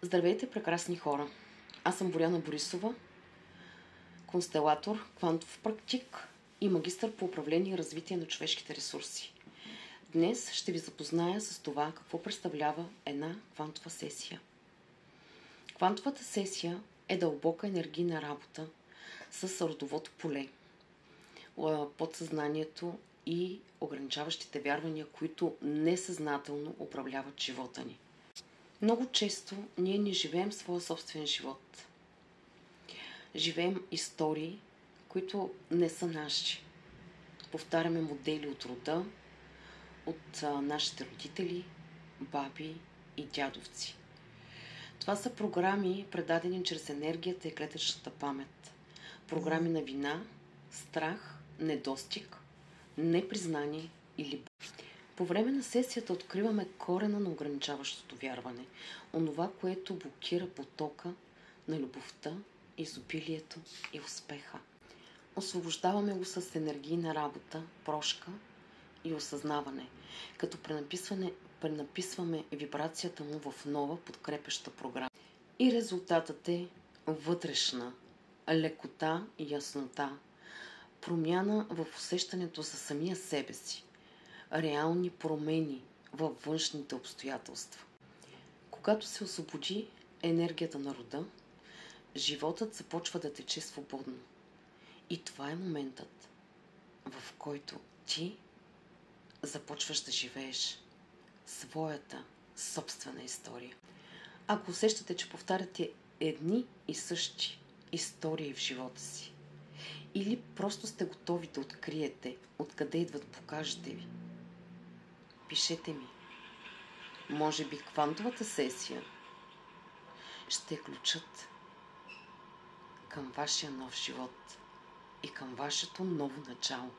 Здравейте, прекрасни хора! Аз съм Боряна Борисова, констелатор, квантов практик и магистър по управление и развитие на човешките ресурси. Днес ще ви запозная с това какво представлява една квантова сесия. Квантовата сесия е дълбока енергийна работа с родовото поле, подсъзнанието и ограничаващите вярвания, които несъзнателно управляват живота ни. Много често ние не живеем своя собствен живот. Живеем истории, които не са наши. Повтаряме модели от рода, от нашите родители, баби и дядовци. Това са програми, предадени чрез енергията и клетъчната памет. Програми на вина, страх, недостиг, непризнание или болест. По време на сесията откриваме корена на ограничаващото вярване. Онова, което блокира потока на любовта, изобилието и успеха. Освобождаваме го с енергийна работа, прошка и осъзнаване, като пренаписваме вибрацията му в нова подкрепяща програма. И резултатът е вътрешна лекота и яснота, промяна в усещането за самия себе си, реални промени във външните обстоятелства. Когато се освободи енергията на рода, животът започва да тече свободно. И това е моментът, в който ти започваш да живееш своята собствена история. Ако усещате, че повтаряте едни и същи истории в живота си, или просто сте готови да откриете откъде идват, покажете ви, пишете ми. Може би квантовата сесия ще е ключът към вашия нов живот и към вашето ново начало.